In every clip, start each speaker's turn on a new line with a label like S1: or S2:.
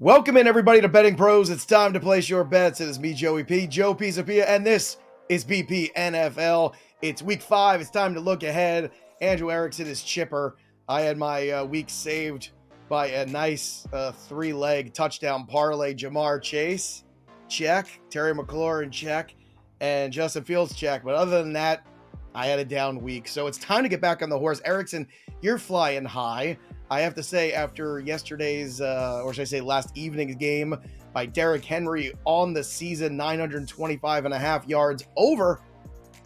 S1: Welcome in, everybody, to Betting Pros. It's time to place your bets. It is me, Joey P, Joe Pisapia, and this is BP NFL. It's week 5. It's time to look ahead. Andrew Erickson is chipper. I had my week saved by a nice 3-leg touchdown parlay. Jamar Chase, check. Terry McLaurin, check. And Justin Fields, check. But other than that, I had a down week. So it's time to get back on the horse. Erickson, you're flying high. I have to say, after yesterday's, or should I say last evening's game by Derrick Henry on the season, 925.5 yards over,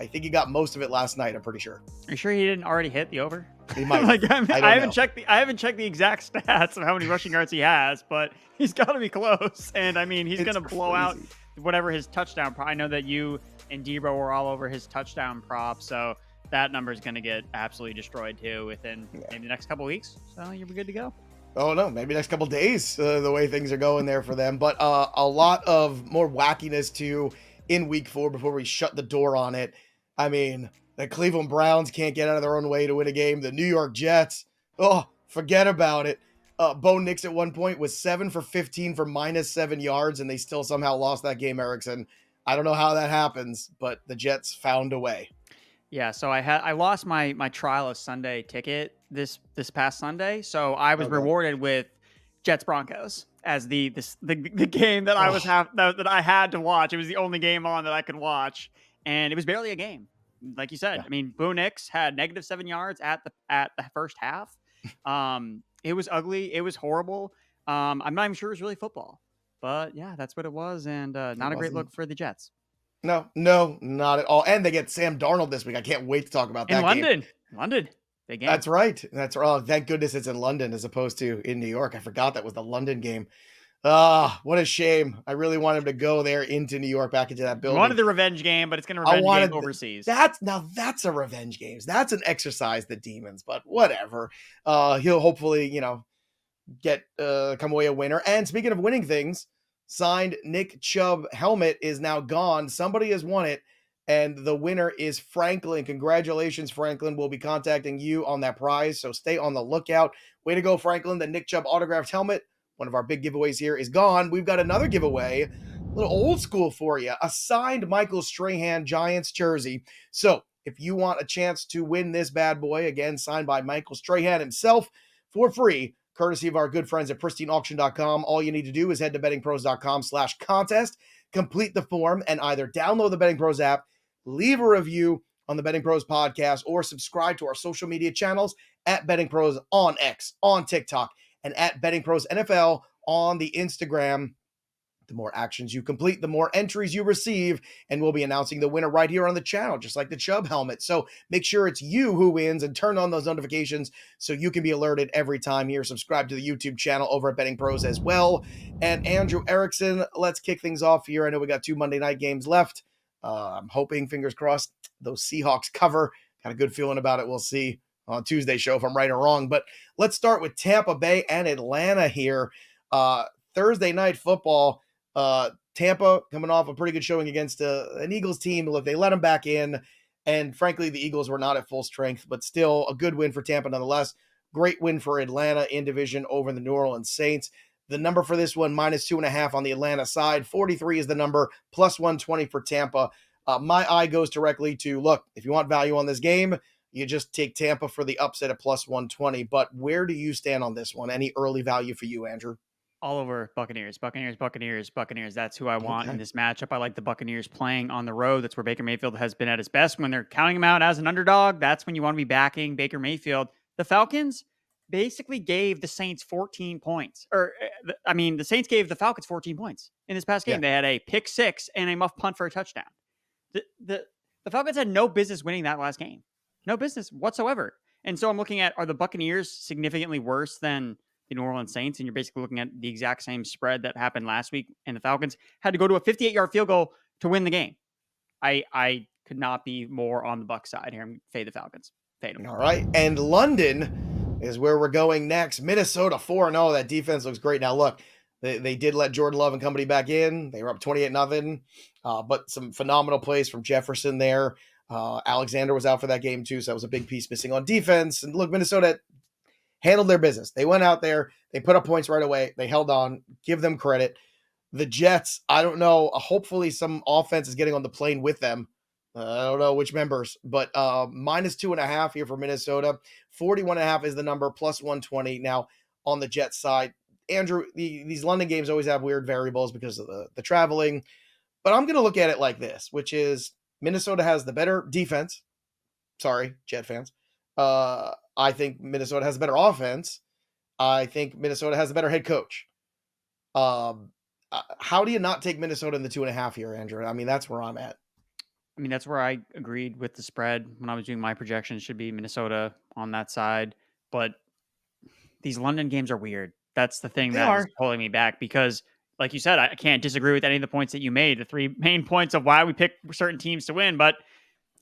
S1: I think he got most of it last night, I'm pretty sure.
S2: Are you sure he didn't already hit the over?
S1: He might.
S2: I haven't checked the exact stats of how many rushing yards he has, but he's got to be close. And I mean, he's going to blow out whatever his touchdown prop. I know that you and Debo were all over his touchdown prop, so that number is going to get absolutely destroyed too within maybe the next couple of weeks. So you'll be good to go.
S1: Oh no, maybe next couple of days, the way things are going there for them. But a lot of more wackiness too in week 4 before we shut the door on it. I mean, the Cleveland Browns can't get out of their own way to win a game. The New York Jets, forget about it. Bo Nix at one point was 7 for 15 for -7 yards, and they still somehow lost that game, Erickson. I don't know how that happens, but the Jets found a way.
S2: Yeah, so I lost my trial of Sunday ticket this past Sunday, so I was rewarded with Jets Broncos as the game that that I had to watch. It was the only game on that I could watch, and it was barely a game, like you said. Yeah. I mean, Bo Nix had -7 yards at the first half. It was ugly. It was horrible. I'm not even sure it was really football, but yeah, that's what it was, and not a great look for the Jets.
S1: No, not at all. And they get Sam Darnold this week. I can't wait to talk about that
S2: game. London. Big game.
S1: That's right. Oh, thank goodness it's in London as opposed to in New York. I forgot that was the London game. What a shame. I really wanted him to go there into New York, back into that building.
S2: I wanted the revenge game, but it's going to revenge game overseas.
S1: That's a revenge game. That's an exercise, the demons, but whatever. He'll hopefully, get come away a winner. And speaking of winning things, signed Nick Chubb helmet is now gone. Somebody has won it, and the winner is Franklin. Congratulations, Franklin. We'll be contacting you on that prize, so stay on the lookout. Way to go, Franklin. The Nick Chubb autographed helmet, one of our big giveaways here, is gone. We've got another giveaway, a little old school for you, a signed Michael Strahan Giants jersey. So if you want a chance to win this bad boy, again, signed by Michael Strahan himself for free, courtesy of our good friends at pristineauction.com. All you need to do is head to bettingpros.com/contest, complete the form, and either download the Betting Pros app, leave a review on the Betting Pros podcast, or subscribe to our social media channels at Betting Pros on X, on TikTok, and at Betting Pros NFL on the Instagram. The more actions you complete, the more entries you receive, and we'll be announcing the winner right here on the channel, just like the Chubb helmet. So make sure it's you who wins and turn on those notifications so you can be alerted every time you're subscribed to the YouTube channel over at Betting Pros as well. And Andrew Erickson, let's kick things off here. I know we got 2 Monday night games left. I'm hoping, fingers crossed, those Seahawks cover. Got a good feeling about it. We'll see on Tuesday's show if I'm right or wrong. But let's start with Tampa Bay and Atlanta here. Thursday night football. Tampa coming off a pretty good showing against an Eagles team. Look, they let them back in, and frankly, the Eagles were not at full strength, but still a good win for Tampa nonetheless. Great win for Atlanta in division over the New Orleans Saints. The number for this one, -2.5 on the Atlanta side. 43 is the number, +120 for Tampa. My eye goes directly to, look, if you want value on this game, you just take Tampa for the upset at +120. But where do you stand on this one? Any early value for you, Andrew?
S2: All over Buccaneers. That's who I want in this matchup. I like the Buccaneers playing on the road. That's where Baker Mayfield has been at his best. When they're counting him out as an underdog, that's when you want to be backing Baker Mayfield. The Falcons basically gave the Saints 14 points. The Saints gave the Falcons 14 points in this past game. Yeah. They had a pick 6 and a muff punt for a touchdown. The Falcons had no business winning that last game. No business whatsoever. And so I'm looking at, are the Buccaneers significantly worse than the New Orleans Saints? And you're basically looking at the exact same spread that happened last week, and the Falcons had to go to a 58-yard field goal to win the game. I could not be more on the Bucs side here. I'm fade the Falcons. Fade them.
S1: All right. And London is where we're going next. Minnesota 4-0. That defense looks great. Now, look, they did let Jordan Love and company back in. They were up 28-0. But some phenomenal plays from Jefferson there. Alexander was out for that game too, so that was a big piece missing on defense. And look, Minnesota handled their business. They went out there, they put up points right away, they held on, give them credit. The Jets, I don't know. Hopefully, some offense is getting on the plane with them. I don't know which members, but -2.5 here for Minnesota. 41.5 is the number, plus 120. Now, on the Jets side, Andrew, these London games always have weird variables because of the traveling. But I'm going to look at it like this, which is Minnesota has the better defense. Sorry, Jet fans. I think Minnesota has a better offense. I think Minnesota has a better head coach. How do you not take Minnesota in the 2.5 here, Andrew? I mean, that's where I'm at.
S2: I mean, that's where I agreed with the spread when I was doing my projections. Should be Minnesota on that side, but these London games are weird. That's the thing
S1: They
S2: that is
S1: are.
S2: pulling me back because, like you said, I can't disagree with any of the points that you made. The three main points of why we pick certain teams to win, but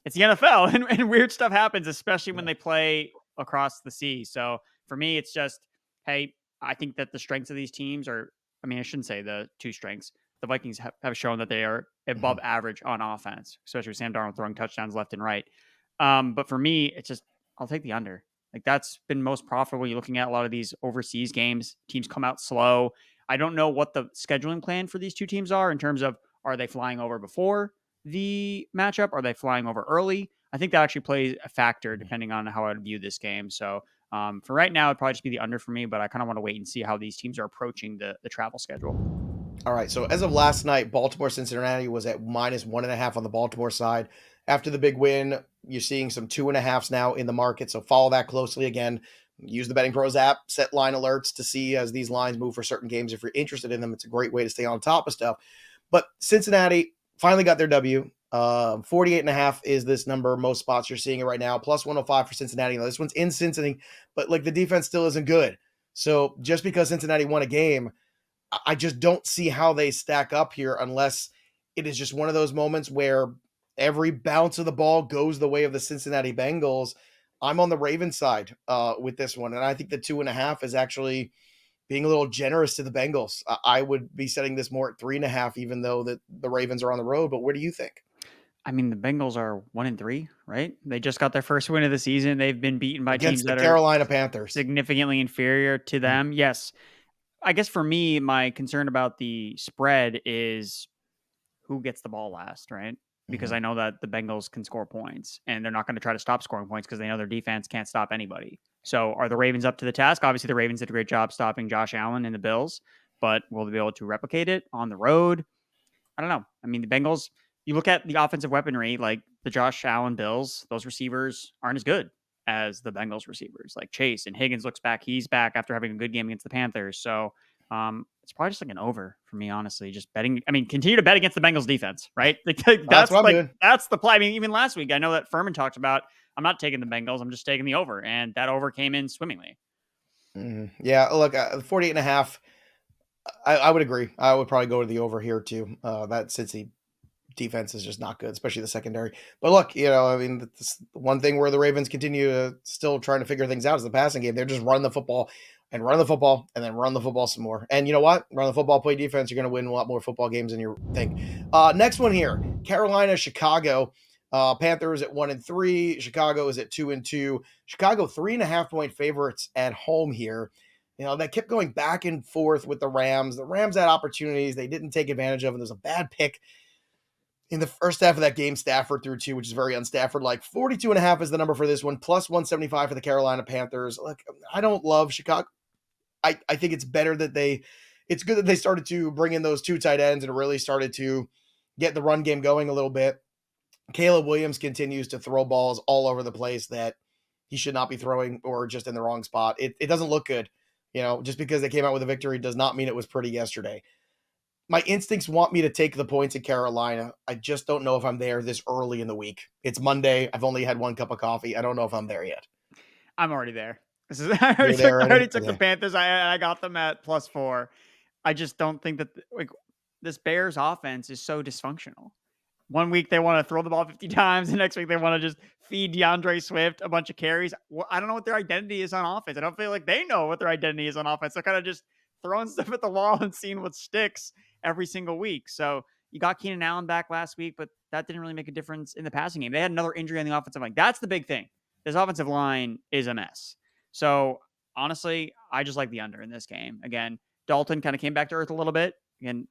S2: it's the NFL and weird stuff happens, especially when they play across the sea. So for me, it's just, hey, I think that the strengths of these teams are, I mean, I shouldn't say the two strengths. The Vikings have shown that they are above average on offense, especially with Sam Darnold throwing touchdowns left and right. But for me, it's just, I'll take the under. Like that's been most profitable. You're looking at a lot of these overseas games. Teams come out slow. I don't know what the scheduling plan for these two teams are in terms of are they flying over before the matchup? Are they flying over early? I think that actually plays a factor depending on how I would view this game. So for right now, it'd probably just be the under for me, but I kind of want to wait and see how these teams are approaching the travel schedule.
S1: All right. So as of last night, Baltimore Cincinnati was at -1.5 on the Baltimore side. After the big win, you're seeing some 2.5s now in the market. So follow that closely. Again, use the BettingPros app, set line alerts to see as these lines move for certain games. If you're interested in them, it's a great way to stay on top of stuff. But Cincinnati finally got their W. 48.5 is this number. Most spots you're seeing it right now. Plus 105 for Cincinnati. Now, this one's in Cincinnati, but like the defense still isn't good. So just because Cincinnati won a game, I just don't see how they stack up here unless it is just one of those moments where every bounce of the ball goes the way of the Cincinnati Bengals. I'm on the Ravens side with this one, and I think the 2.5 is actually being a little generous to the Bengals. I would be setting this more at 3.5, even though the Ravens are on the road. But what do you think?
S2: I mean, the Bengals are 1-3, right? They just got their first win of the season. They've been beaten by teams
S1: Against the
S2: that are
S1: Carolina Panthers.
S2: significantly inferior to them. Yes. I guess for me, my concern about the spread is who gets the ball last, right? Because I know that the Bengals can score points and they're not going to try to stop scoring points because they know their defense can't stop anybody. So are the Ravens up to the task? Obviously, the Ravens did a great job stopping Josh Allen and the Bills, but will they be able to replicate it on the road? I don't know. I mean, the Bengals, you look at the offensive weaponry, like the Josh Allen Bills, those receivers aren't as good as the Bengals receivers. Like Chase and Higgins looks back. He's back after having a good game against the Panthers. So it's probably just like an over for me, honestly. Just betting. I mean, continue to bet against the Bengals defense, right?
S1: That's what I'm doing.
S2: That's the play. I mean, even last week, I know that Furman talked about, I'm not taking the Bengals. I'm just taking the over. And that over came in swimmingly.
S1: Yeah, look, 48.5. I would agree. I would probably go to the over here too. That Cincy defense is just not good, especially the secondary. But look, I mean, this one thing where the Ravens continue to still trying to figure things out is the passing game. They're just running the football and run the football and then run the football some more. And you know what? Run the football, play defense. You're going to win a lot more football games than you think. Next one here, Carolina, Chicago. Panthers at 1-3. Chicago is at 2-2. Chicago 3.5-point favorites at home here. That kept going back and forth with the Rams. The Rams had opportunities they didn't take advantage of, and there's a bad pick in the first half of that game. Stafford threw two, which is very un-Stafford. Like 42.5 is the number for this one, plus 175 for the Carolina Panthers. Look, I don't love Chicago. I think it's better that it's good that they started to bring in those two tight ends and really started to get the run game going a little bit. Caleb Williams continues to throw balls all over the place that he should not be throwing or just in the wrong spot. It doesn't look good. Just because they came out with a victory does not mean it was pretty yesterday. My instincts want me to take the points at Carolina. I just don't know if I'm there this early in the week. It's Monday. I've only had one cup of coffee. I don't know if I'm there yet.
S2: I'm already there. I already took the Panthers. I got them at +4. I just don't think that this Bears offense is so dysfunctional. One week they want to throw the ball 50 times. The next week they want to just feed DeAndre Swift a bunch of carries. Well, I don't know what their identity is on offense. I don't feel like they know what their identity is on offense. They're kind of just throwing stuff at the wall and seeing what sticks every single week. So you got Keenan Allen back last week, but that didn't really make a difference in the passing game. They had another injury on the offensive line. That's the big thing. This offensive line is a mess. So honestly, I just like the under in this game. Again, Dalton kind of came back to earth a little bit. Again,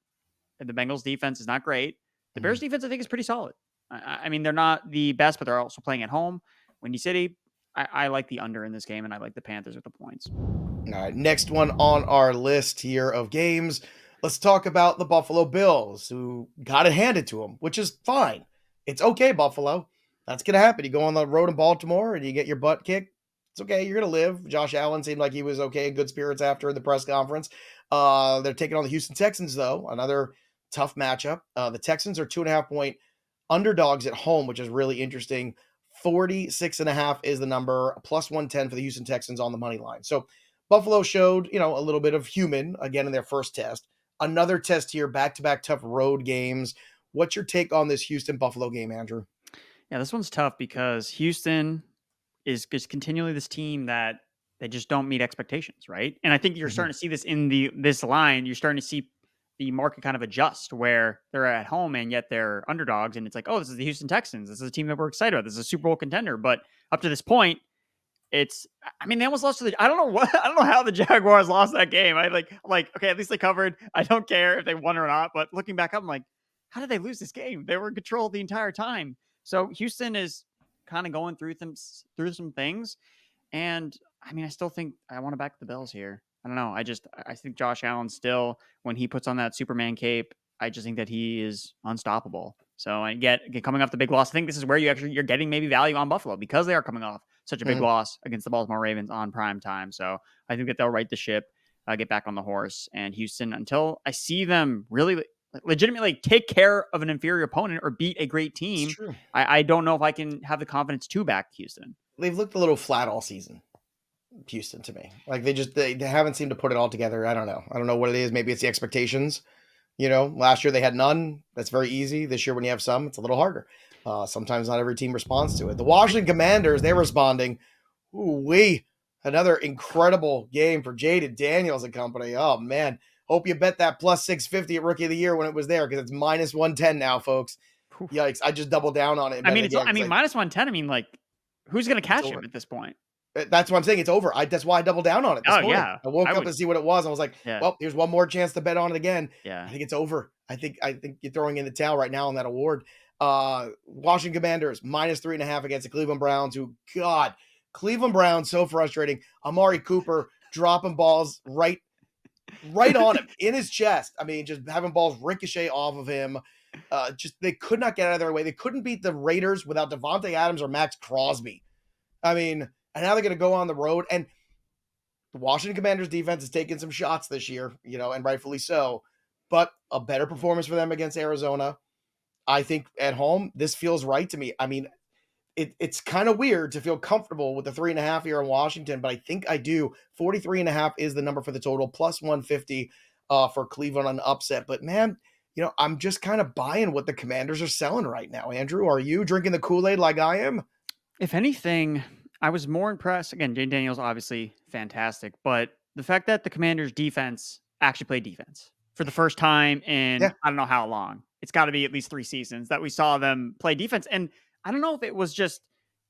S2: the Bengals defense is not great. The Bears defense, I think, is pretty solid. I mean, they're not the best, but they're also playing at home. Windy City, I like the under in this game, and I like the Panthers with the points.
S1: All right, next one on our list here of games. Let's talk about the Buffalo Bills, who got it handed to them, which is fine. It's okay, Buffalo. That's going to happen. You go on the road in Baltimore and you get your butt kicked. It's okay. You're going to live. Josh Allen seemed like he was okay in good spirits after the press conference. They're taking on the Houston Texans, though. Another tough matchup. The Texans are 2.5-point underdogs at home, which is really interesting. 46.5 is the number, plus 110 for the Houston Texans on the money line. So Buffalo showed, a little bit of human again in their first test. Another test here, back-to-back tough road games. What's your take on this Houston-Buffalo game, Andrew?
S2: Yeah, this one's tough because Houston is just continually this team that they just don't meet expectations, right? And I think you're starting to see this in this line. You're starting to see the market kind of adjust where they're at home and yet they're underdogs. And it's like, oh, this is the Houston Texans. This is a team that we're excited about. This is a Super Bowl contender. But up to this point, they almost lost to I don't know how the Jaguars lost that game. Okay, at least they covered. I don't care if they won or not. But looking back up, I'm like, how did they lose this game? They were in control the entire time. So Houston is kind of going through some things. And I mean, I still think I want to back the Bills here. I don't know. I think Josh Allen still, when he puts on that Superman cape, I just think that he is unstoppable. So I get coming off the big loss. I think this is where you're getting maybe value on Buffalo because they are coming off such a big loss against the Baltimore Ravens on prime time. So I think that they'll right the ship, get back on the horse. And Houston, until I see them really legitimately take care of an inferior opponent or beat a great team, I don't know if I can have the confidence to back Houston.
S1: They've looked a little flat all season, Houston, to me. Like they haven't seemed to put it all together. I don't know what it is. Maybe it's the expectations. Last year they had none. That's very easy. This year, when you have some, it's a little harder. Sometimes not every team responds to it. The Washington Commanders, they're responding. Ooh-wee. Another incredible game for Jaden Daniels and company. Oh, man. Hope you bet that plus 650 at Rookie of the Year when it was there, because it's minus 110 now, folks. Yikes. I just doubled down on it.
S2: Minus 110. I mean, like, who's going to catch him at this point?
S1: That's what I'm saying. It's over. That's why I doubled down on it this morning.
S2: Yeah.
S1: I woke up to see what it was. I was like, well, here's one more chance to bet on it again. Yeah. I think it's over. I think you're throwing in the towel right now on that award. Washington Commanders, minus 3.5 against the Cleveland Browns, who, God, Cleveland Browns, so frustrating. Amari Cooper dropping balls right on him, in his chest. I mean, just having balls ricochet off of him. They could not get out of their way. They couldn't beat the Raiders without Devontae Adams or Max Crosby. I mean, and now they're going to go on the road. And the Washington Commanders defense has taken some shots this year, and rightfully so. But a better performance for them against Arizona. I think at home, this feels right to me. I mean, it's kind of weird to feel comfortable with the 3.5 here in Washington, but I think I do. 43.5 is the number for the total, plus 150 for Cleveland on upset. But man, I'm just kind of buying what the Commanders are selling right now. Andrew, are you drinking the Kool-Aid like I am?
S2: If anything, I was more impressed. Again, Jaden Daniels, obviously fantastic, but the fact that the Commanders defense actually played defense for the first time in I don't know how long. It's got to be at least 3 seasons that we saw them play defense. And I don't know if it was just,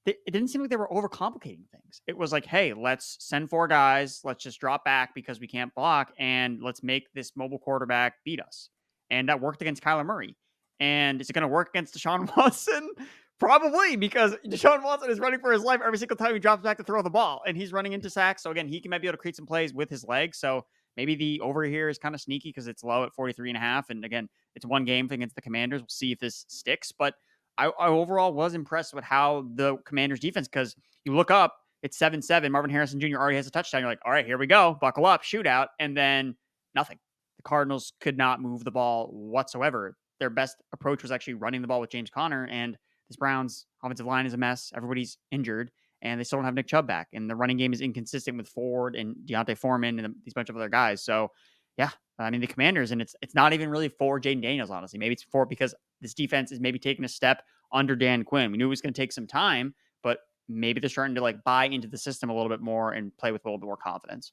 S2: it didn't seem like they were overcomplicating things. It was like, hey, let's send 4 guys. Let's just drop back because we can't block. And let's make this mobile quarterback beat us. And that worked against Kyler Murray. And is it going to work against Deshaun Watson? Probably, because Deshaun Watson is running for his life every single time he drops back to throw the ball. And he's running into sacks. So again, might be able to create some plays with his legs. So maybe the over here is kind of sneaky because it's low at 43.5. And again, it's one game against the Commanders. We'll see if this sticks. But I overall was impressed with how the Commanders defense, because you look up, it's 7-7. Marvin Harrison Jr. already has a touchdown. You're like, all right, here we go. Buckle up, shootout. And then nothing. The Cardinals could not move the ball whatsoever. Their best approach was actually running the ball with James Conner. And this Browns offensive line is a mess. Everybody's injured. And they still don't have Nick Chubb back. And the running game is inconsistent with Ford and Deontay Foreman and these bunch of other guys. So, yeah, I mean, the Commanders, and it's not even really for Jaden Daniels, honestly. Maybe it's for because this defense is maybe taking a step under Dan Quinn. We knew it was going to take some time, but maybe they're starting to buy into the system a little bit more and play with a little bit more confidence.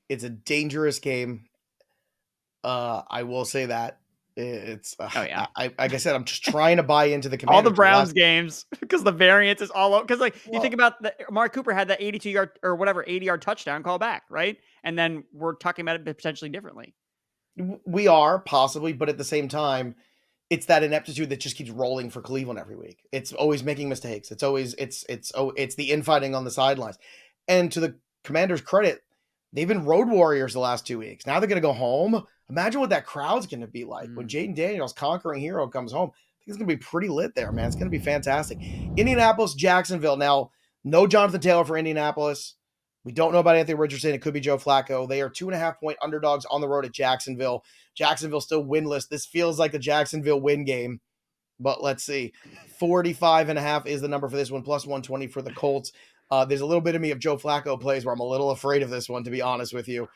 S1: It's a dangerous game. I will say that. It's
S2: Oh yeah.
S1: like I said, I'm just trying to buy into the
S2: All the
S1: Commanders.
S2: Browns games because the variance is all over. Because like you think
S1: Well,
S2: about Mark Cooper had that 82-yard or whatever 80-yard touchdown call back, right? And then we're talking about it potentially differently.
S1: we are possibly, but at the same time, it's that ineptitude that just keeps rolling for Cleveland every week. It's always making mistakes. It's always it's the infighting on the sidelines. And to the Commanders' credit, they've been road warriors the last 2 weeks. Now they're going to go home. Imagine what that crowd's going to be like when Jaden Daniels, conquering hero, comes home. I think it's going to be pretty lit there, man. It's going to be fantastic. Indianapolis, Jacksonville. Now, no Jonathan Taylor for Indianapolis. We don't know about Anthony Richardson. It could be Joe Flacco. They are 2.5-point underdogs on the road at Jacksonville. Jacksonville still winless. This feels like the Jacksonville win game, but let's see. 45.5 is the number for this one, plus 120 for the Colts. There's a little bit of me of Joe Flacco plays where I'm a little afraid of this one, to be honest with you.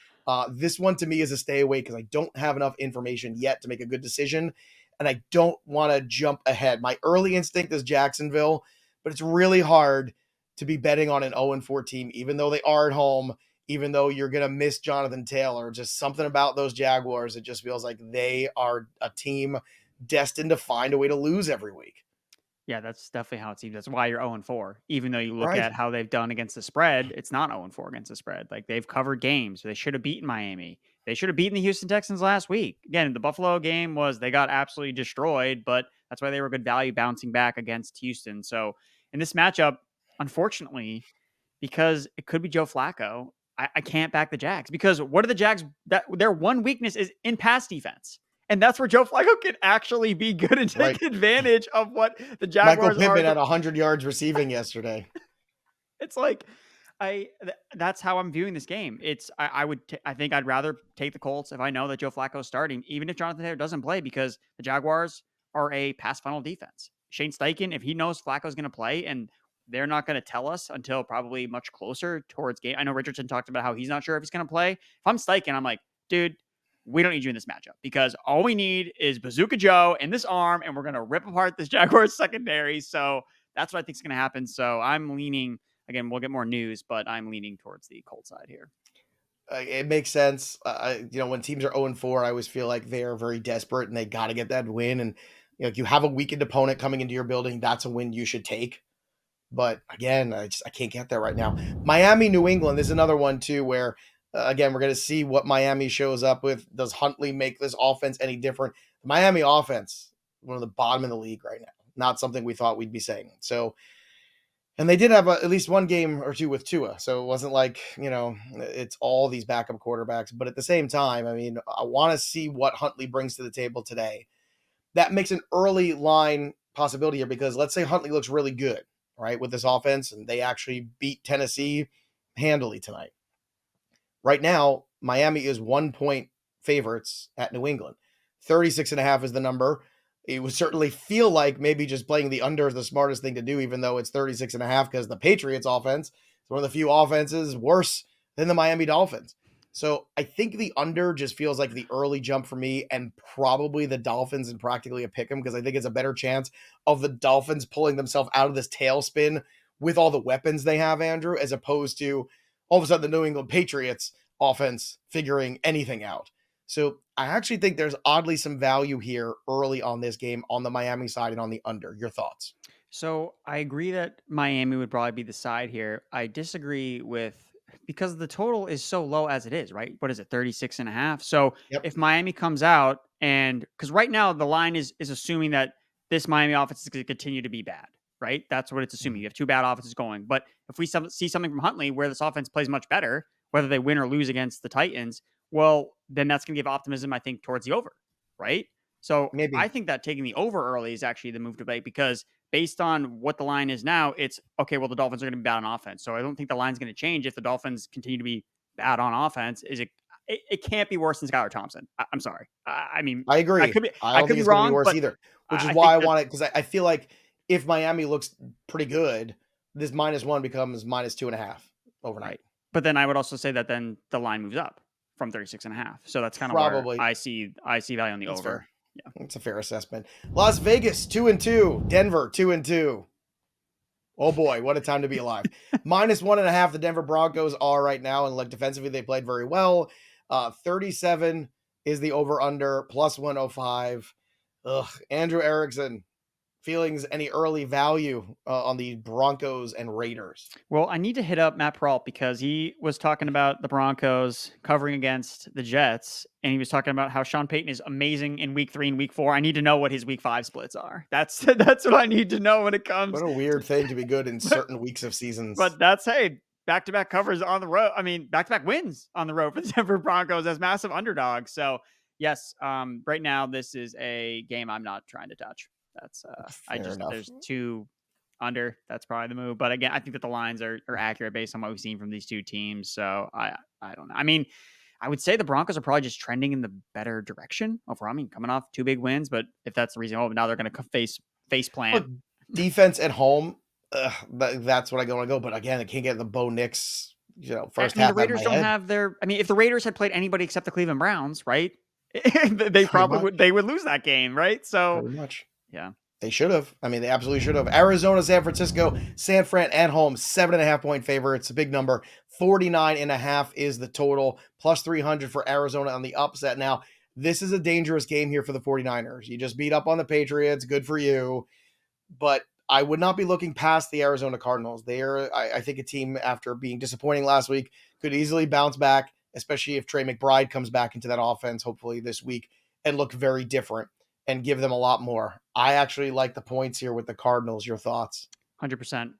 S1: This one to me is a stay away because I don't have enough information yet to make a good decision, and I don't want to jump ahead. My early instinct is Jacksonville, but it's really hard to be betting on an 0-4 team, even though they are at home, even though you're going to miss Jonathan Taylor. Just something about those Jaguars, it just feels like they are a team destined to find a way to lose every week.
S2: Yeah, that's definitely how it seems. That's why you're 0-4. Even though you look
S1: Right.
S2: at how they've done against the spread, it's not 0-4 against the spread. Like they've covered games. They should have beaten Miami. They should have beaten the Houston Texans last week. Again, the Buffalo game was they got absolutely destroyed, but that's why they were good value bouncing back against Houston. So in this matchup, unfortunately, because it could be Joe Flacco, I can't back the Jags because what are the Jags? That their one weakness is in pass defense. And that's where Joe Flacco can actually be good and take advantage of what the
S1: Michael
S2: Jaguars
S1: Pittman
S2: are.
S1: had 100 yards receiving yesterday.
S2: It's like that's how I'm viewing this game. It's I think I'd rather take the Colts if I know that Joe Flacco is starting, even if Jonathan Taylor doesn't play, because the Jaguars are a pass funnel defense. Shane Steichen, if he knows Flacco's going to play and they're not going to tell us until probably much closer towards game. I know Richardson talked about how he's not sure if he's going to play. If I'm Steichen, I'm like, dude, we don't need you in this matchup because all we need is Bazooka Joe and this arm, and we're going to rip apart this Jaguars secondary. So that's what I think is going to happen. So I'm leaning, again, we'll get more news, but I'm leaning towards the Colts side here.
S1: It makes sense. When teams are 0-4, I always feel like they're very desperate and they got to get that win. And if you have a weakened opponent coming into your building, that's a win you should take. But again, I can't get there right now. Miami, New England, there's another one too where, again, we're going to see what Miami shows up with. Does Huntley make this offense any different? The Miami offense, one of the bottom of the league right now. Not something we thought we'd be saying. So, and they did have at least one game or two with Tua. So it wasn't like, it's all these backup quarterbacks. But at the same time, I mean, I want to see what Huntley brings to the table today. That makes an early line possibility here because let's say Huntley looks really good, right, with this offense, and they actually beat Tennessee handily tonight. Right now, Miami is 1-point favorites at New England. 36.5 is the number. It would certainly feel like maybe just playing the under is the smartest thing to do, even though it's 36.5 because the Patriots offense is one of the few offenses worse than the Miami Dolphins. So I think the under just feels like the early jump for me and probably the Dolphins and practically a pick 'em because I think it's a better chance of the Dolphins pulling themselves out of this tailspin with all the weapons they have, Andrew, as opposed to all of a sudden the New England Patriots offense figuring anything out. So I actually think there's oddly some value here early on this game on the Miami side and on the under. Your thoughts?
S2: So I agree that Miami would probably be the side here. I disagree with because the total is so low as it is, right? What is it, 36.5? So
S1: Yep.
S2: if Miami comes out and because right now the line is assuming that this Miami offense is going to continue to be bad, right? That's what it's assuming. You have two bad offenses going. But if we see something from Huntley where this offense plays much better, whether they win or lose against the Titans, well, then that's going to give optimism, I think, towards the over, right? So
S1: Maybe.
S2: I think that taking the over early is actually the move to make because based on what the line is now, it's okay. Well, the Dolphins are going to be bad on offense. So I don't think the line's going to change if the Dolphins continue to be bad on offense. It can't be worse than Skylar Thompson. I'm sorry. I mean,
S1: I agree. I don't
S2: could
S1: think
S2: be
S1: it's going to be
S2: wrong,
S1: worse
S2: but
S1: either, which is
S2: I
S1: why
S2: think
S1: I
S2: that,
S1: want it because I feel like if Miami looks pretty good, this -1 becomes -2.5 overnight.
S2: right. But then I would also say that then the line moves up from 36.5. So that's kind of where
S1: Probably.
S2: I see value on the
S1: That's
S2: over.
S1: fair.
S2: Yeah.
S1: It's a fair assessment. Las Vegas 2-2, Denver 2-2. Oh boy, what a time to be alive. -1.5. The Denver Broncos are right now, and like defensively, they played very well. 37 is the over-under, plus 105. Ugh, Andrew Erickson, feelings, any early value on the Broncos and Raiders?
S2: Well, I need to hit up Matt Peralt because he was talking about the Broncos covering against the Jets, and he was talking about how Sean Payton is amazing in week 3 and week 4. I need to know what his week 5 splits are. That's what I need to know when it comes.
S1: What a weird thing to be good in certain weeks of seasons.
S2: But that's, hey, back-to-back covers on the road. I mean, back-to-back wins on the road for the Denver Broncos as massive underdogs. So, yes, right now this is a game I'm not trying to touch. That's there's 2 under. That's probably the move. But again, I think that the lines are accurate based on what we've seen from these 2 teams. So I don't know. I mean, I would say the Broncos are probably just trending in the better direction overall. I mean, coming off 2 big wins, but if that's the reason, now they're going to face plant.
S1: Look, defense at home. That's what I want to go. But again, I can't get the Bo Nix, first half.
S2: The Raiders don't have their. I mean, if the Raiders had played anybody except the Cleveland Browns, right? They would lose that game, right? So
S1: pretty much,
S2: yeah.
S1: They should have. I mean, they absolutely should have. Arizona, San Francisco, San Fran at home, 7.5-point favor. It's a big number. 49.5 is the total, plus 300 for Arizona on the upset. Now, this is a dangerous game here for the 49ers. You just beat up on the Patriots. Good for you. But I would not be looking past the Arizona Cardinals. They are, I think, a team after being disappointing last week could easily bounce back, especially if Trey McBride comes back into that offense, hopefully this week, and look very different and give them a lot more. I actually like the points here with the Cardinals. Your thoughts?
S2: 100%.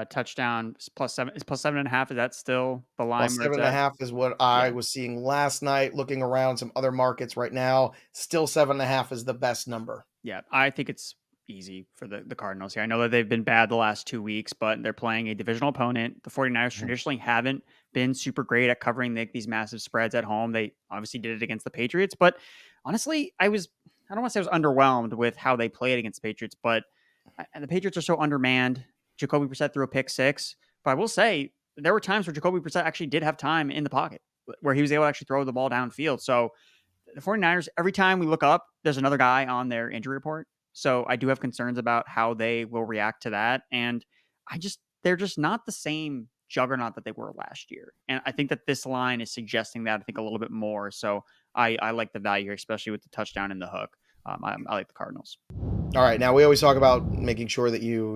S2: Touchdown plus 7.5. Is that still the line?
S1: Plus 7.5 is what I was seeing last night. Looking around some other markets right now, still 7.5 is the best number.
S2: Yeah, I think it's easy for the Cardinals here. I know that they've been bad the last 2 weeks, but they're playing a divisional opponent. The 49ers traditionally haven't been super great at covering these massive spreads at home. They obviously did it against the Patriots, but honestly, I don't want to say I was underwhelmed with how they played against the Patriots, but the Patriots are so undermanned. Jacoby Brissett threw a pick 6, but I will say there were times where Jacoby Brissett actually did have time in the pocket where he was able to actually throw the ball downfield. So the 49ers, every time we look up, there's another guy on their injury report. So I do have concerns about how they will react to that. And they're just not the same juggernaut that they were last year. And I think that this line is suggesting that, I think, a little bit more. So I like the value here, especially with the touchdown in the hook. I like the Cardinals.
S1: All right. Now, we always talk about making sure that you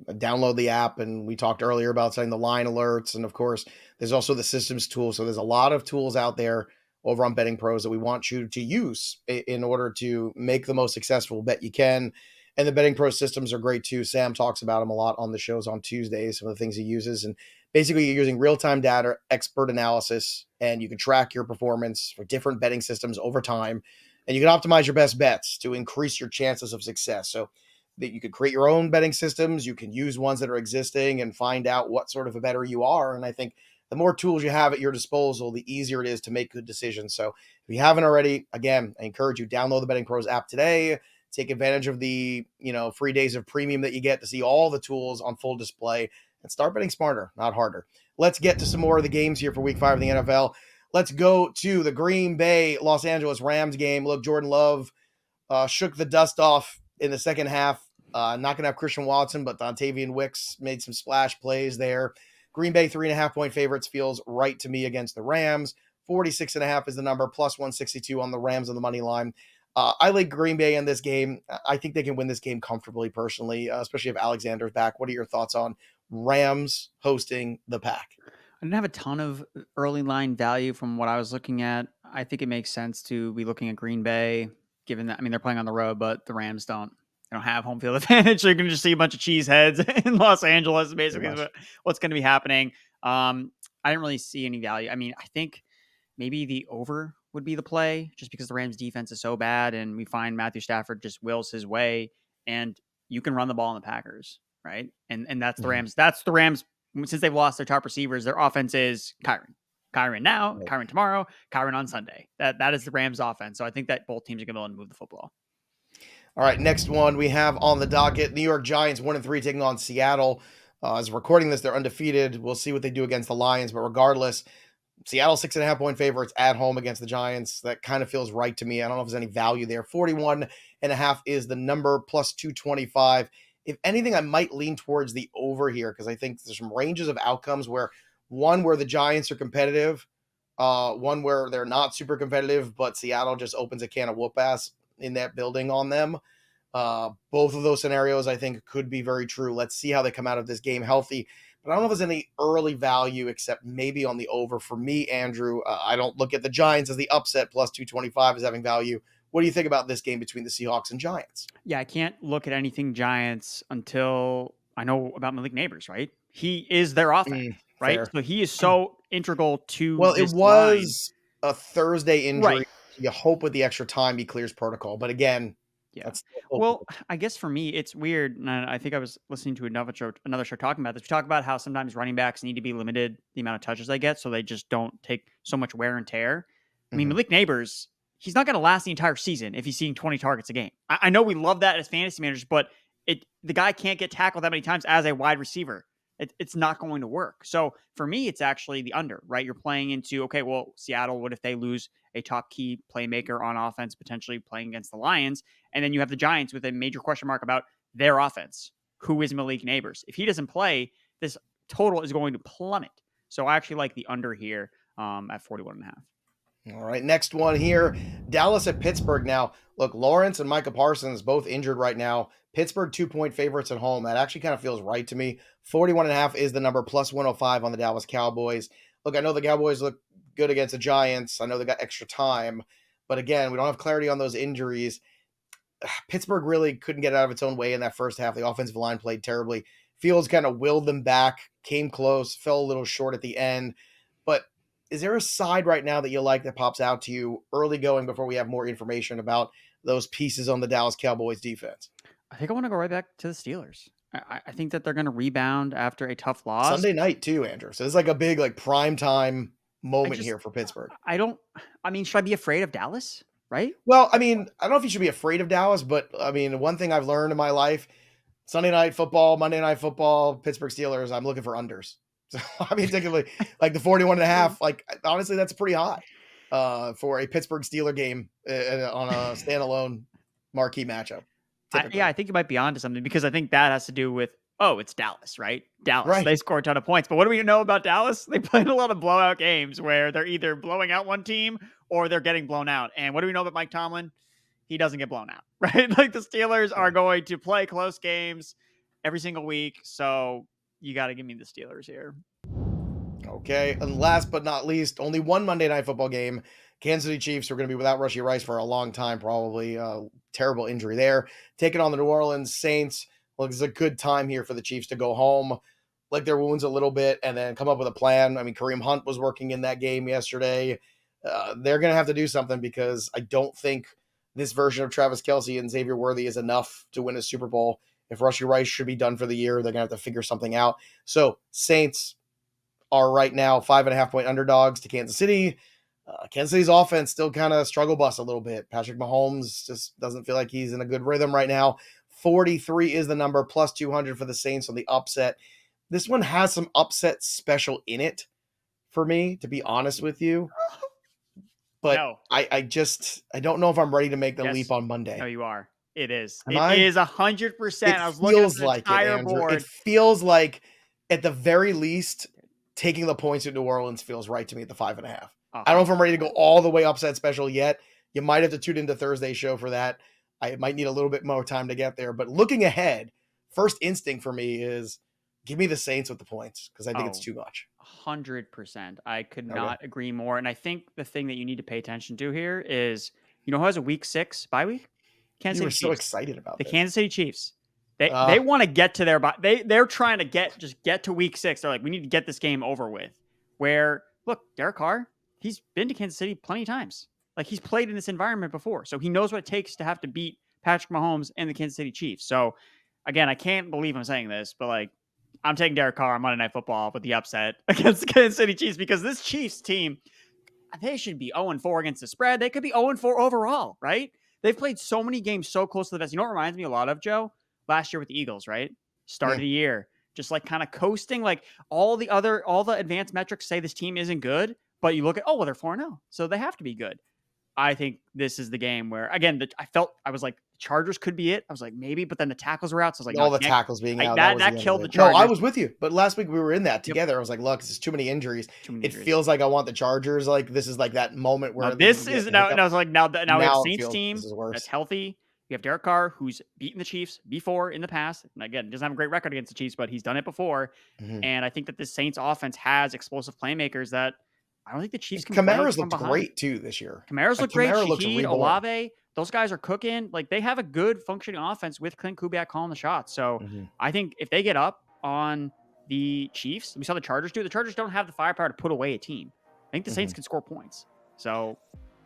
S1: download the app. And we talked earlier about setting the line alerts. And of course, there's also the systems tool. So there's a lot of tools out there over on BettingPros that we want you to use in order to make the most successful bet you can. And the BettingPros systems are great too. Sam talks about them a lot on the shows on Tuesdays, some of the things he uses. And basically, you're using real-time data, expert analysis, and you can track your performance for different betting systems over time. And you can optimize your best bets to increase your chances of success. So that you could create your own betting systems. You can use ones that are existing and find out what sort of a bettor you are. And I think the more tools you have at your disposal, the easier it is to make good decisions. So if you haven't already, again, I encourage you, download the Betting Pros app today. Take advantage of the free days of premium that you get to see all the tools on full display and start betting smarter, not harder. Let's get to some more of the games here for week 5 of the NFL. Let's go to the Green Bay Los Angeles Rams game. Look, Jordan Love shook the dust off in the second half. Not going to have Christian Watson, but Dontavian Wicks made some splash plays there. Green Bay 3.5-point favorites feels right to me against the Rams. 46.5 is the number, plus 162 on the Rams on the money line. I like Green Bay in this game. I think they can win this game comfortably, personally, especially if Alexander's back. What are your thoughts on Rams hosting the Pack?
S2: I didn't have a ton of early line value from what I was looking at. I think it makes sense to be looking at Green Bay, given that, they're playing on the road, but the Rams don't have home field advantage. So you're going to just see a bunch of cheese heads in Los Angeles, basically what's going to be happening. I didn't really see any value. I think maybe the over would be the play, just because the Rams defense is so bad and we find Matthew Stafford just wills his way, and you can run the ball on the Packers, right? And that's the Rams. That's the Rams. Since they've lost their top receivers, their offense is Kyron now, Kyron tomorrow, Kyron on Sunday. That is the Rams offense. So I think that both teams are going to be able to move the football.
S1: All right, next one we have on the docket, New York Giants 1-3 taking on Seattle. As we're recording this, they're undefeated. We'll see what they do against the Lions, but regardless, Seattle 6.5-point favorites at home against the Giants. That kind of feels right to me. I don't know if there's any value there. 41.5 is the number, plus 225. If anything, I might lean towards the over here because I think there's some ranges of outcomes where the Giants are competitive, one where they're not super competitive, but Seattle just opens a can of whoop ass in that building on them. Both of those scenarios, I think, could be very true. Let's see how they come out of this game healthy. But I don't know if there's any early value except maybe on the over. For me, Andrew, I don't look at the Giants as the upset plus 225 as having value. What do you think about this game between the Seahawks and Giants?
S2: Yeah, I can't look at anything Giants until I know about Malik Neighbors, right? He is their offense, right?
S1: Fair.
S2: So he is so integral to
S1: Well, it
S2: this line.
S1: was a Thursday injury.
S2: Right.
S1: You hope with the extra time he clears protocol. But again,
S2: Yeah.
S1: that's still
S2: Well,
S1: hopeful.
S2: I guess for me, it's weird. And I think I was listening to another show talking about this. We talk about how sometimes running backs need to be limited the amount of touches they get so they just don't take so much wear and tear. I mean,
S1: Mhm.
S2: Malik Neighbors, he's not going to last the entire season if he's seeing 20 targets a game. I know we love that as fantasy managers, but the guy can't get tackled that many times as a wide receiver. It's not going to work. So for me, it's actually the under, right? You're playing into, okay, well, Seattle, what if they lose a top key playmaker on offense, potentially playing against the Lions? And then you have the Giants with a major question mark about their offense. Who is Malik Neighbors? If he doesn't play, this total is going to plummet. So I actually like the under here at 41.5.
S1: All right, next one here. Dallas at Pittsburgh now. Look, Lawrence and Micah Parsons both injured right now. Pittsburgh 2-point favorites at home. That actually kind of feels right to me. 41.5 is the number, plus 105 on the Dallas Cowboys. Look, I know the Cowboys look good against the Giants. I know they got extra time. But again, we don't have clarity on those injuries. Pittsburgh really couldn't get out of its own way in that first half. The offensive line played terribly. Fields kind of willed them back, came close, fell a little short at the end. But is there a side right now that you like that pops out to you early going before we have more information about those pieces on the Dallas Cowboys defense?
S2: I think I want to go right back to the Steelers. I think that they're going to rebound after a tough loss.
S1: Sunday night too, Andrew. So it's like a big prime time moment here for Pittsburgh.
S2: I mean, should I be afraid of Dallas? Right?
S1: Well, I mean, I don't know if you should be afraid of Dallas, but I mean, one thing I've learned in my life, Sunday night football, Monday night football, Pittsburgh Steelers, I'm looking for unders. So, I mean, particularly like the 41.5, like honestly, that's pretty high for a Pittsburgh Steeler game on a standalone marquee matchup. Typically.
S2: I think you might be onto something because I think that has to do with, it's Dallas, right? Dallas.
S1: Right.
S2: They score a ton of points. But what do we know about Dallas? They played a lot of blowout games where they're either blowing out one team or they're getting blown out. And what do we know about Mike Tomlin? He doesn't get blown out, right? Like the Steelers are going to play close games every single week. So you got to give me the Steelers here.
S1: Okay. And last but not least, only one Monday night football game. Kansas City Chiefs are going to be without Rashee Rice for a long time, probably. Terrible injury there. Taking on the New Orleans Saints. Look, it's a good time here for the Chiefs to go home, lick their wounds a little bit, and then come up with a plan. I mean, Kareem Hunt was working in that game yesterday. They're going to have to do something because I don't think this version of Travis Kelce and Xavier Worthy is enough to win a Super Bowl. If Rashee Rice should be done for the year, they're going to have to figure something out. So Saints are right now 5.5-point underdogs to Kansas City. Kansas City's offense still kind of struggle bus a little bit. Patrick Mahomes just doesn't feel like he's in a good rhythm right now. 43 is the number, plus 200 for the Saints on the upset. This one has some upset special in it for me, to be honest with you. But no. I don't know if I'm ready to make the leap on Monday.
S2: No, you are. It is.
S1: Am
S2: it is 100%. I was looking at the entire board.
S1: It feels like, at the very least, taking the points at New Orleans feels right to me at the 5.5. I don't know if I'm ready to go all the way upset special yet. You might have to tune into Thursday's show for that. I might need a little bit more time to get there. But looking ahead, first instinct for me is give me the Saints with the points because I think it's too much.
S2: 100%. I could not agree more. And I think the thing that you need to pay attention to here is, who has a week 6 bye week?
S1: Kansas City Chiefs. So excited about
S2: the Kansas City Chiefs. They want to get to their they're trying to get to week 6. They're like, we need to get this game over with. Where look, Derek Carr, he's been to Kansas City plenty of times. Like he's played in this environment before. So he knows what it takes to have to beat Patrick Mahomes and the Kansas City Chiefs. So again, I can't believe I'm saying this, but like I'm taking Derek Carr on Monday Night Football with the upset against the Kansas City Chiefs because this Chiefs team, they should be 0-4 against the spread. They could be 0-4 overall, right? They've played so many games so close to the vest. You know what it reminds me a lot of, Joe? Last year with the Eagles, right? Start of the year. Just like kind of coasting. Like all the advanced metrics say this team isn't good, but you look at, they're 4-0. So they have to be good. I think this is the game where, again, I was like, the Chargers could be it. I was like, maybe, but then the tackles were out. So I was like, no,
S1: All the tackles being out,
S2: that killed the
S1: No, I
S2: Chargers.
S1: was with you, but last week we were in that
S2: Yep.
S1: together. I was like, look, there's too many injuries.
S2: Too many
S1: It
S2: injuries.
S1: feels like I want the Chargers. Like this is like that moment where
S2: This is now. And I was like, now we have a
S1: Now it
S2: Saints
S1: feels
S2: team
S1: this is worse.
S2: that's healthy. You have Derek Carr, who's beaten the Chiefs before in the past. And again, doesn't have a great record against the Chiefs, but he's done it before.
S1: Mhm.
S2: And I think that this Saints offense has explosive playmakers that I don't think the Chiefs can play
S1: Kamara's
S2: from
S1: looked
S2: behind.
S1: great too this year.
S2: Kamara's
S1: Like,
S2: look great.
S1: Kamara looks
S2: Shaheed,
S1: reborn.
S2: Olave, those guys are cooking. Like they have a good functioning offense with Clint Kubiak calling the shots. So
S1: Mhm.
S2: I think if they get up on the Chiefs, we saw the Chargers do. The Chargers don't have the firepower to put away a team. I think the Saints can score points. So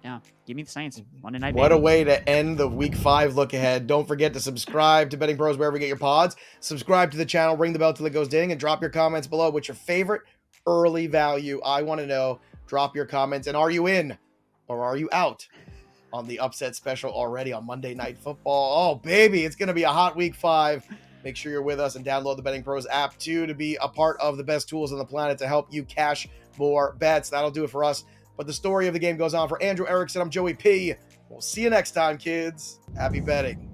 S2: yeah, give me the Saints. Monday night.
S1: What a
S2: baby.
S1: way to end the week 5 look ahead. Don't forget to subscribe to Betting Pros wherever you get your pods. Subscribe to the channel, ring the bell till it goes ding, and drop your comments below. What's your favorite early value? I want to know. Drop your comments. And are you in or are you out on the upset special already on Monday Night Football? Oh, baby, it's going to be a hot week 5. Make sure you're with us and download the Betting Pros app too to be a part of the best tools on the planet to help you cash more bets. That'll do it for us. But the story of the game goes on. For Andrew Erickson, I'm Joey P. We'll see you next time, kids. Happy betting.